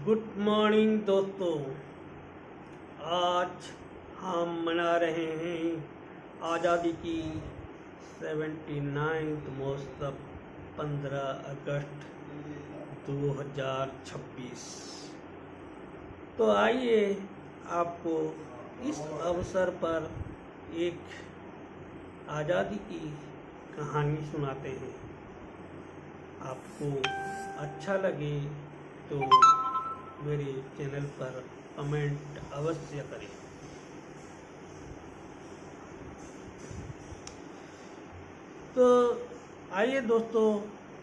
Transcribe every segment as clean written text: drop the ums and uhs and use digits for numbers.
Good morning दोस्तों। आज हम मना रहे हैं आज़ादी की 79th महोत्सव 15 अगस्त 2026। तो आइए आपको इस अवसर पर एक आज़ादी की कहानी सुनाते हैं। आपको अच्छा लगे तो मेरे चैनल पर कमेंट अवश्य करें। तो आइए दोस्तों,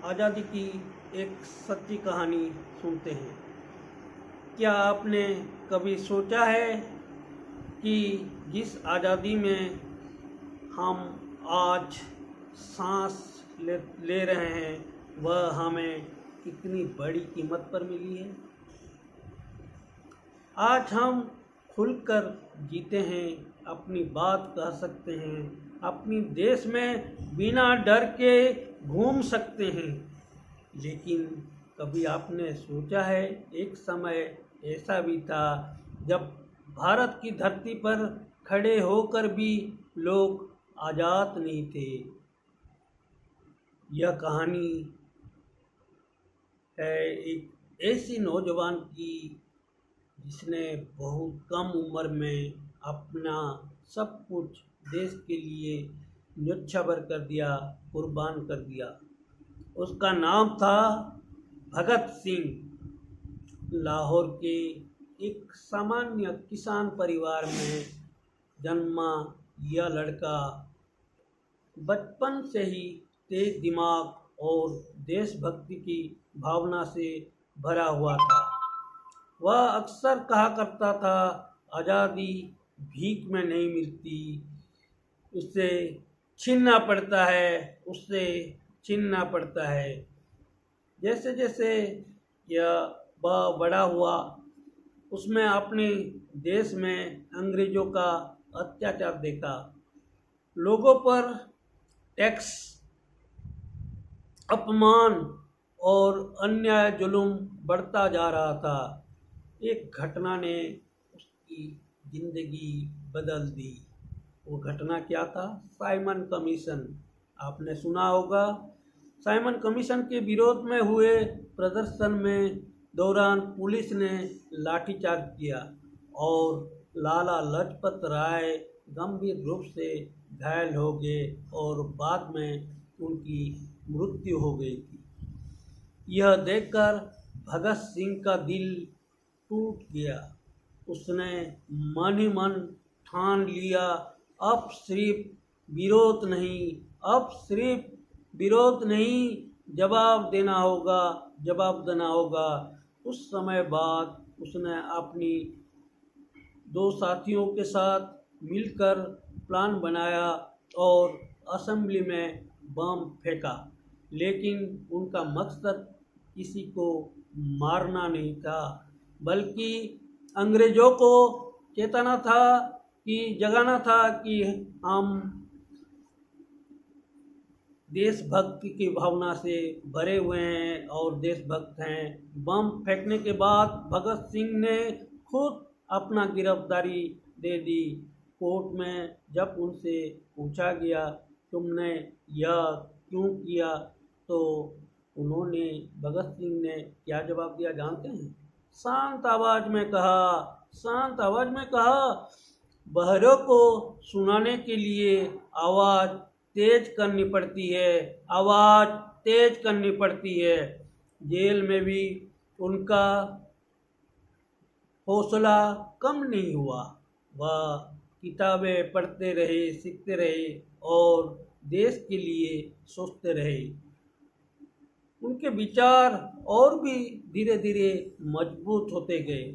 आज़ादी की एक सच्ची कहानी सुनते हैं। क्या आपने कभी सोचा है कि जिस आज़ादी में हम आज सांस ले रहे हैं वह हमें कितनी बड़ी कीमत पर मिली है। आज हम खुलकर जीते हैं, अपनी बात कह सकते हैं, अपनी देश में बिना डर के घूम सकते हैं। लेकिन कभी आपने सोचा है, एक समय ऐसा भी था जब भारत की धरती पर खड़े होकर भी लोग आज़ाद नहीं थे। यह कहानी है एक ऐसी नौजवान की जिसने बहुत कम उम्र में अपना सब कुछ देश के लिए न्योछावर कर दिया, कुर्बान कर दिया। उसका नाम था भगत सिंह। लाहौर के एक सामान्य किसान परिवार में जन्मा यह लड़का बचपन से ही तेज दिमाग और देशभक्ति की भावना से भरा हुआ था। वह अक्सर कहा करता था, आज़ादी भीख में नहीं मिलती, उससे छीनना पड़ता है, उससे छीनना पड़ता है। जैसे जैसे वह बड़ा हुआ, उसमें अपने देश में अंग्रेज़ों का अत्याचार देखा। लोगों पर टैक्स, अपमान और अन्याय जुल्म बढ़ता जा रहा था। एक घटना ने उसकी ज़िंदगी बदल दी। वो घटना क्या था? Simon commission. आपने सुना होगा। साइमन कमीशन के विरोध में हुए प्रदर्शन में दौरान पुलिस ने लाठीचार्ज किया और लाला लाजपत राय गंभीर रूप से घायल हो गए और बाद में उनकी मृत्यु हो गई थी। यह देखकर भगत सिंह का दिल टूट गया। उसने मन ही मन ठान लिया, अब सिर्फ विरोध नहीं, जवाब देना होगा। उस समय बाद उसने अपनी दो साथियों के साथ मिलकर प्लान बनाया और असेंबली में बम फेंका। लेकिन उनका मकसद किसी को मारना नहीं था, बल्कि अंग्रेज़ों को जगाना था कि हम देशभक्ति की भावना से भरे हुए हैं और देशभक्त हैं। बम फेंकने के बाद भगत सिंह ने खुद अपना गिरफ्तारी दे दी। कोर्ट में जब उनसे पूछा गया, तुमने यह क्यों किया, तो भगत सिंह ने क्या जवाब दिया जानते हैं? शांत आवाज में कहा, बहरों को सुनाने के लिए आवाज तेज करनी पड़ती है। जेल में भी उनका हौसला कम नहीं हुआ। वह किताबें पढ़ते रहे, सीखते रहे और देश के लिए सोचते रहे। उनके विचार और भी धीरे धीरे मजबूत होते गए।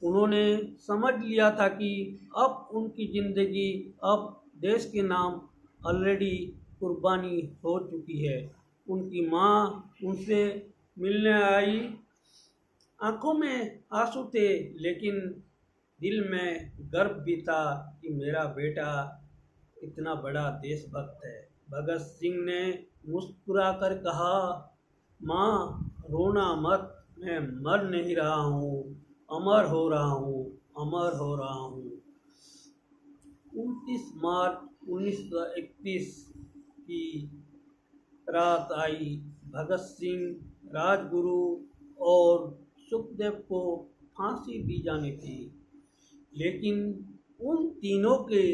उन्होंने समझ लिया था कि अब उनकी ज़िंदगी, अब देश के नाम ऑलरेडी कुर्बानी हो चुकी है। उनकी माँ उनसे मिलने आई। आंखों में आंसू थे, लेकिन दिल में गर्व भी था कि मेरा बेटा इतना बड़ा देशभक्त है। भगत सिंह ने मुस्कुराकर कहा, माँ रोना मत, मैं मर नहीं रहा हूँ, अमर हो रहा हूँ, अमर हो रहा हूँ। 29 मार्च 1931 की रात आई। भगत सिंह, राजगुरु और सुखदेव को फांसी दी जानी थी, लेकिन उन तीनों के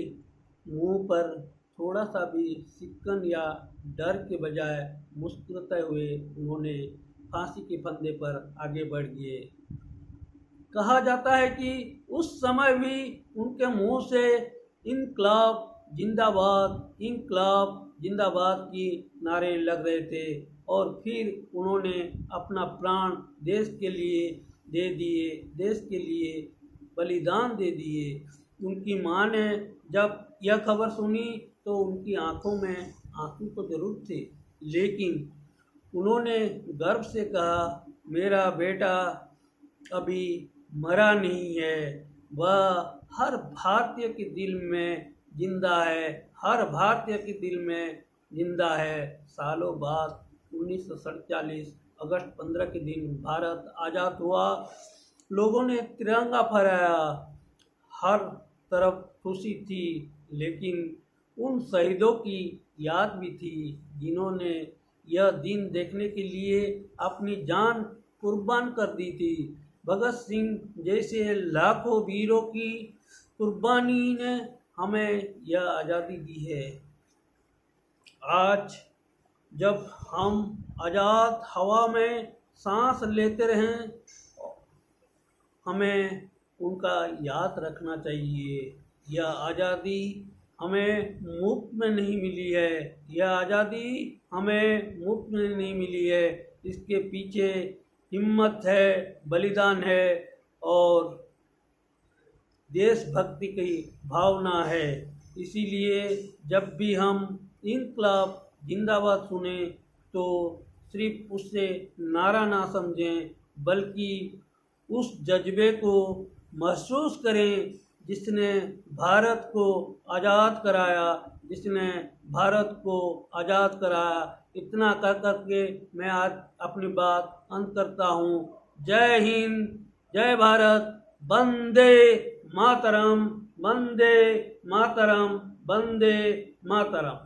मुंह पर थोड़ा सा भी सिक्कन या डर के बजाय मुस्कुराते हुए उन्होंने फांसी के फंदे पर आगे बढ़ गए। कहा जाता है कि उस समय भी उनके मुंह से इनकलाब जिंदाबाद, इनकलाब जिंदाबाद की नारे लग रहे थे, और फिर उन्होंने अपना प्राण देश के लिए दे दिए, देश के लिए बलिदान दे दिए। उनकी माँ ने जब यह खबर सुनी तो उनकी आंखों में आंसू तो जरूर थे, लेकिन उन्होंने गर्व से कहा, मेरा बेटा अभी मरा नहीं है, वह हर भारतीय के दिल में जिंदा है, हर भारतीय के दिल में जिंदा है। सालों बाद 1947 अगस्त 15 के दिन भारत आज़ाद हुआ। लोगों ने तिरंगा फहराया, हर तरफ खुशी थी, लेकिन उन शहीदों की याद भी थी जिन्होंने यह दिन देखने के लिए अपनी जान कुर्बान कर दी थी। भगत सिंह जैसे लाखों वीरों की कुर्बानी ने हमें यह आज़ादी दी है। आज जब हम आज़ाद हवा में सांस लेते रहें, हमें उनका याद रखना चाहिए। यह आज़ादी हमें मुफ्त में नहीं मिली है, यह आज़ादी हमें मुफ्त में नहीं मिली है। इसके पीछे हिम्मत है, बलिदान है और देशभक्ति की भावना है। इसीलिए जब भी हम इनकलाब जिंदाबाद सुने तो सिर्फ उससे नारा ना समझें, बल्कि उस जज्बे को महसूस करें जिसने भारत को आज़ाद कराया, जिसने भारत को आज़ाद कराया। इतना कर करके मैं आज अपनी बात अंत करता हूँ। जय हिंद, जय भारत, वंदे मातरम, वंदे मातरम, वंदे मातरम।